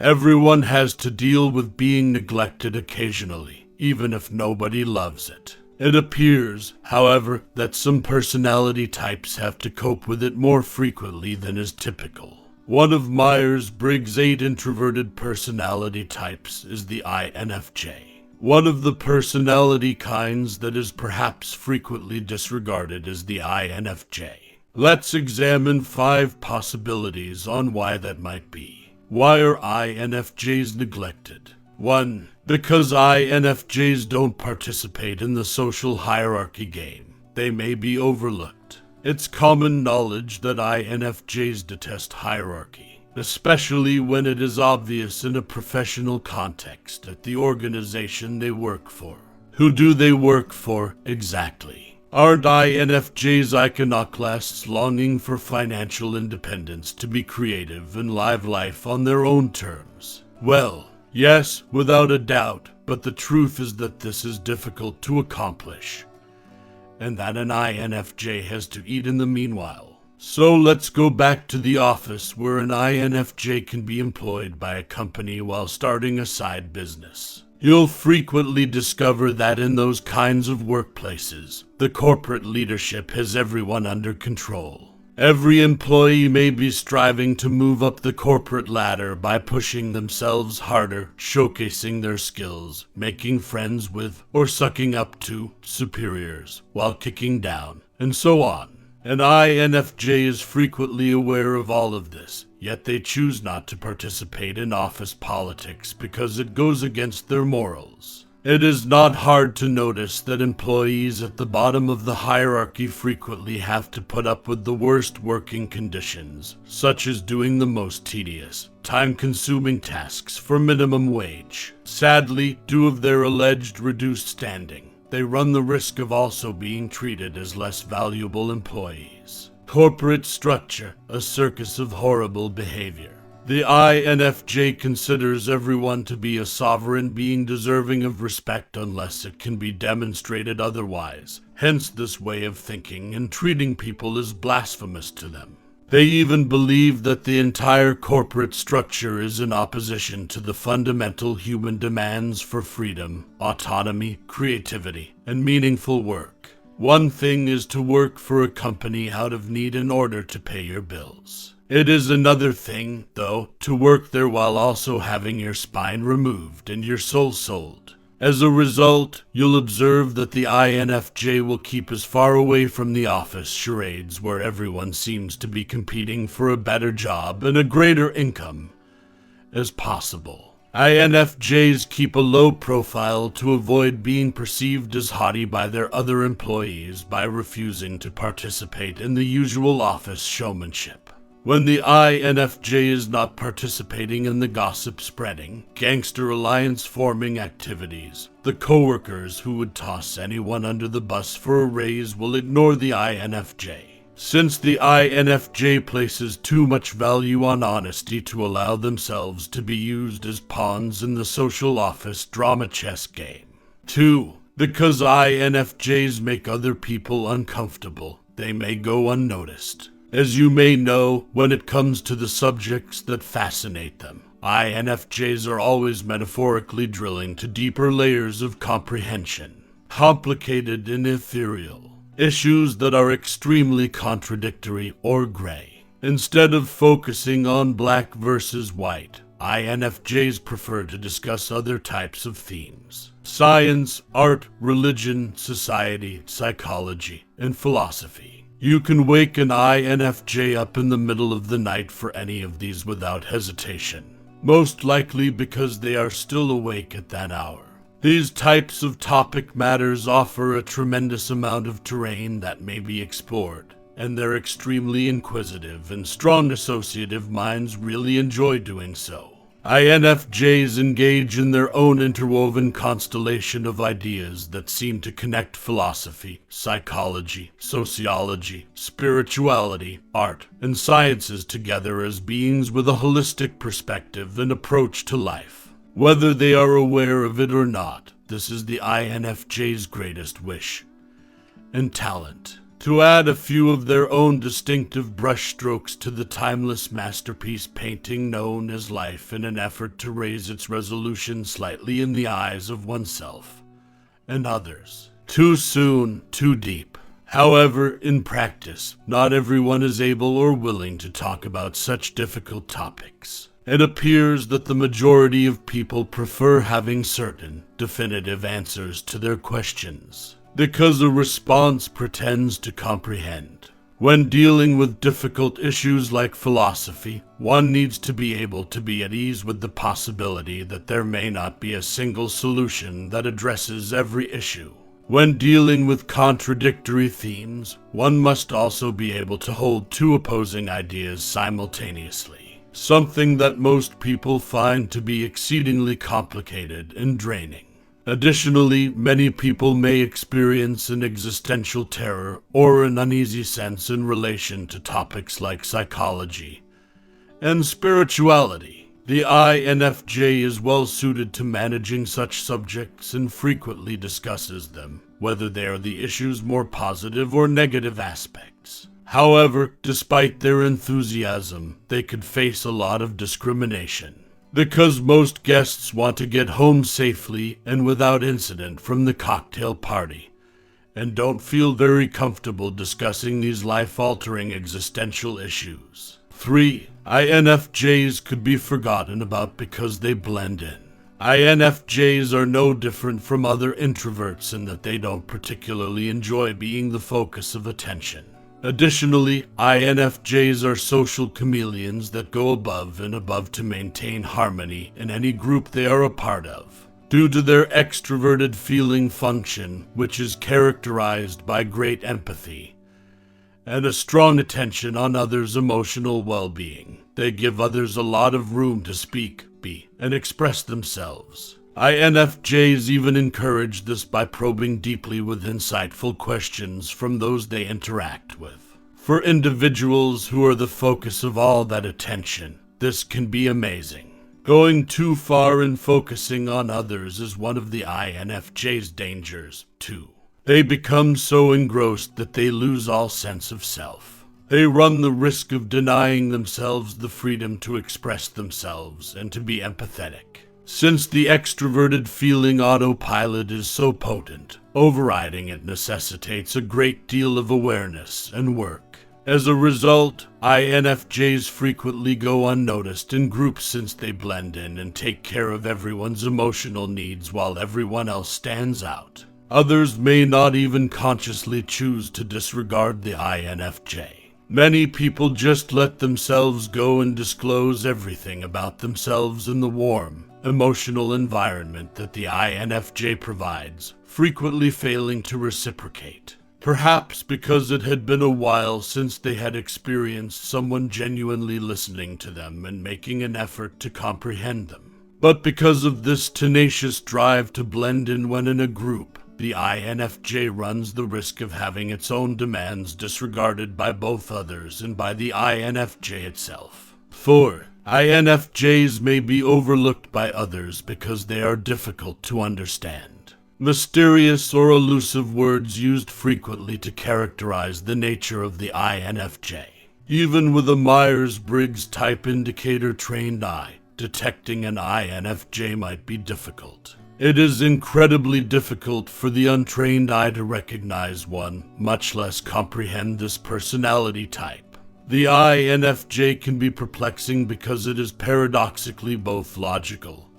Everyone has to deal with being neglected occasionally, even if nobody loves it. It appears, however, that some personality types have to cope with it more frequently than is typical. One of Myers-Briggs' 8 introverted personality types is the INFJ. One of the personality kinds that is perhaps frequently disregarded is the INFJ. Let's examine 5 possibilities on why that might be. Why are INFJs neglected? 1. Because INFJs don't participate in the social hierarchy game. They may be overlooked. It's common knowledge that INFJs detest hierarchy, especially when it is obvious in a professional context at the organization they work for. Who do they work for exactly? Aren't INFJs iconoclasts longing for financial independence to be creative and live life on their own terms? Well, yes, without a doubt, but the truth is that this is difficult to accomplish, and that an INFJ has to eat in the meanwhile. So let's go back to the office where an INFJ can be employed by a company while starting a side business. You'll frequently discover that in those kinds of workplaces, the corporate leadership has everyone under control. Every employee may be striving to move up the corporate ladder by pushing themselves harder, showcasing their skills, making friends with, or sucking up to, superiors, while kicking down, and so on. An INFJ is frequently aware of all of this, yet they choose not to participate in office politics because it goes against their morals. It is not hard to notice that employees at the bottom of the hierarchy frequently have to put up with the worst working conditions, such as doing the most tedious, time-consuming tasks for minimum wage. Sadly, due of their alleged reduced standing, they run the risk of also being treated as less valuable employees. Corporate structure, a circus of horrible behavior. The INFJ considers everyone to be a sovereign being deserving of respect unless it can be demonstrated otherwise. Hence this way of thinking and treating people is blasphemous to them. They even believe that the entire corporate structure is in opposition to the fundamental human demands for freedom, autonomy, creativity, and meaningful work. One thing is to work for a company out of need in order to pay your bills. It is another thing, though, to work there while also having your spine removed and your soul sold. As a result, you'll observe that the INFJ will keep as far away from the office charades where everyone seems to be competing for a better job and a greater income as possible. INFJs keep a low profile to avoid being perceived as haughty by their other employees by refusing to participate in the usual office showmanship. When the INFJ is not participating in the gossip-spreading, gangster alliance-forming activities, the coworkers who would toss anyone under the bus for a raise will ignore the INFJ. Since the INFJ places too much value on honesty to allow themselves to be used as pawns in the social office drama chess game. 2. Because INFJs make other people uncomfortable, they may go unnoticed. As you may know, when it comes to the subjects that fascinate them, INFJs are always metaphorically drilling to deeper layers of comprehension, complicated and ethereal, issues that are extremely contradictory or gray. Instead of focusing on black versus white, INFJs prefer to discuss other types of themes: science, art, religion, society, psychology, and philosophy. You can wake an INFJ up in the middle of the night for any of these without hesitation, most likely because they are still awake at that hour. These types of topic matters offer a tremendous amount of terrain that may be explored, and their extremely inquisitive and strong associative minds really enjoy doing so. INFJs engage in their own interwoven constellation of ideas that seem to connect philosophy, psychology, sociology, spirituality, art, and sciences together as beings with a holistic perspective and approach to life. Whether they are aware of it or not, this is the INFJ's greatest wish and talent. to add a few of their own distinctive brushstrokes to the timeless masterpiece painting known as life in an effort to raise its resolution slightly in the eyes of oneself and others. Too soon, too deep. However, in practice, not everyone is able or willing to talk about such difficult topics. It appears that the majority of people prefer having certain, definitive answers to their questions, because a response pretends to comprehend. When dealing with difficult issues like philosophy, one needs to be able to be at ease with the possibility that there may not be a single solution that addresses every issue. When dealing with contradictory themes, one must also be able to hold two opposing ideas simultaneously, something that most people find to be exceedingly complicated and draining. Additionally, many people may experience an existential terror or an uneasy sense in relation to topics like psychology and spirituality. The INFJ is well suited to managing such subjects and frequently discusses them, whether they are the issue's more positive or negative aspects. However, despite their enthusiasm, they could face a lot of discrimination, because most guests want to get home safely and without incident from the cocktail party, and don't feel very comfortable discussing these life-altering existential issues. 3. INFJs could be forgotten about because they blend in. INFJs are no different from other introverts in that they don't particularly enjoy being the focus of attention. Additionally, INFJs are social chameleons that go above and above to maintain harmony in any group they are a part of, due to their extroverted feeling function, which is characterized by great empathy and a strong attention on others' emotional well-being. They give others a lot of room to speak, be, and express themselves. INFJs even encourage this by probing deeply with insightful questions from those they interact with. For individuals who are the focus of all that attention, this can be amazing. Going too far in focusing on others is one of the INFJ's dangers, too. They become so engrossed that they lose all sense of self. They run the risk of denying themselves the freedom to express themselves and to be empathetic. Since the extroverted feeling autopilot is so potent, overriding it necessitates a great deal of awareness and work. As a result, INFJs frequently go unnoticed in groups since they blend in and take care of everyone's emotional needs while everyone else stands out. Others may not even consciously choose to disregard the INFJ. Many people just let themselves go and disclose everything about themselves in the warm, emotional environment that the INFJ provides, frequently failing to reciprocate. Perhaps because it had been a while since they had experienced someone genuinely listening to them and making an effort to comprehend them. But because of this tenacious drive to blend in when in a group, the INFJ runs the risk of having its own demands disregarded by both others and by the INFJ itself. 4. INFJs may be overlooked by others because they are difficult to understand. Mysterious or elusive words used frequently to characterize the nature of the INFJ. Even with a Myers-Briggs type indicator trained eye, detecting an INFJ might be difficult. It is incredibly difficult for the untrained eye to recognize one, much less comprehend this personality type. The INFJ can be perplexing because it is paradoxically both logical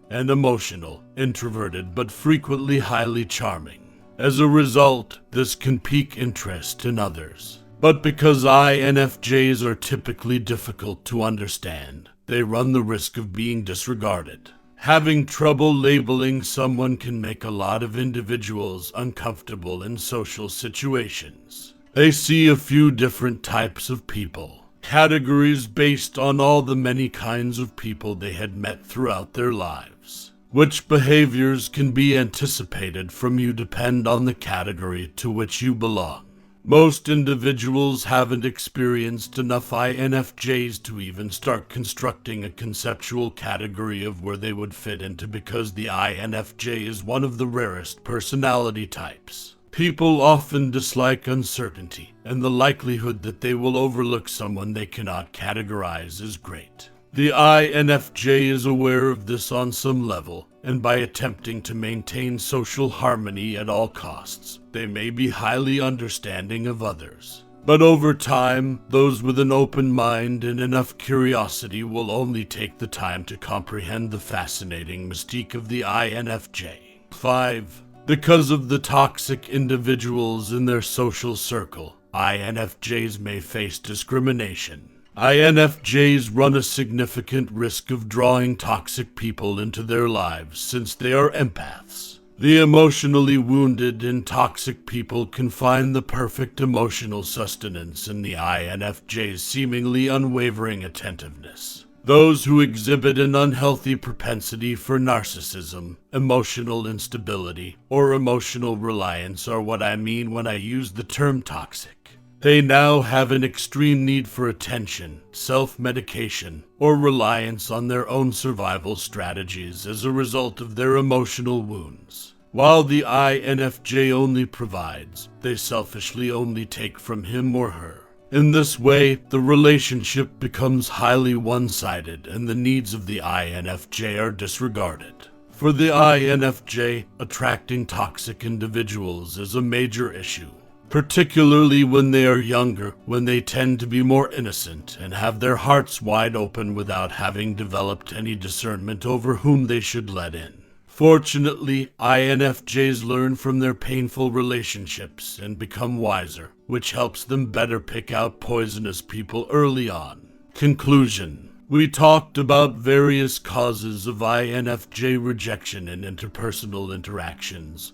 and emotional, introverted, but frequently highly charming. As a result, this can pique interest in others. But because INFJs are typically difficult to understand, they run the risk of being disregarded. Having trouble labeling someone can make a lot of individuals uncomfortable in social situations. They see a few different types of people, categories based on all the many kinds of people they had met throughout their lives. Which behaviors can be anticipated from you depend on the category to which you belong. Most individuals haven't experienced enough INFJs to even start constructing a conceptual category of where they would fit into because the INFJ is one of the rarest personality types. People often dislike uncertainty, and the likelihood that they will overlook someone they cannot categorize is great. The INFJ is aware of this on some level, and by attempting to maintain social harmony at all costs, they may be highly understanding of others. But over time, those with an open mind and enough curiosity will only take the time to comprehend the fascinating mystique of the INFJ. 5. Because of the toxic individuals in their social circle, INFJs may face discrimination. INFJs run a significant risk of drawing toxic people into their lives since they are empaths. The emotionally wounded and toxic people can find the perfect emotional sustenance in the INFJ's seemingly unwavering attentiveness. Those who exhibit an unhealthy propensity for narcissism, emotional instability, or emotional reliance are what I mean when I use the term toxic. They now have an extreme need for attention, self-medication, or reliance on their own survival strategies as a result of their emotional wounds. While the INFJ only provides, they selfishly only take from him or her. In this way, the relationship becomes highly one-sided and the needs of the INFJ are disregarded. For the INFJ, attracting toxic individuals is a major issue, particularly when they are younger, when they tend to be more innocent and have their hearts wide open without having developed any discernment over whom they should let in. Fortunately, INFJs learn from their painful relationships and become wiser, which helps them better pick out poisonous people early on. Conclusion. We talked about various causes of INFJ rejection in interpersonal interactions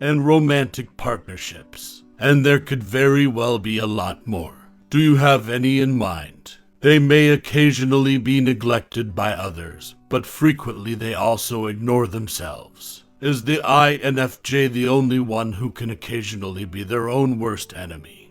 and romantic partnerships, and there could very well be a lot more. Do you have any in mind? They may occasionally be neglected by others, but frequently they also ignore themselves. Is the INFJ the only one who can occasionally be their own worst enemy?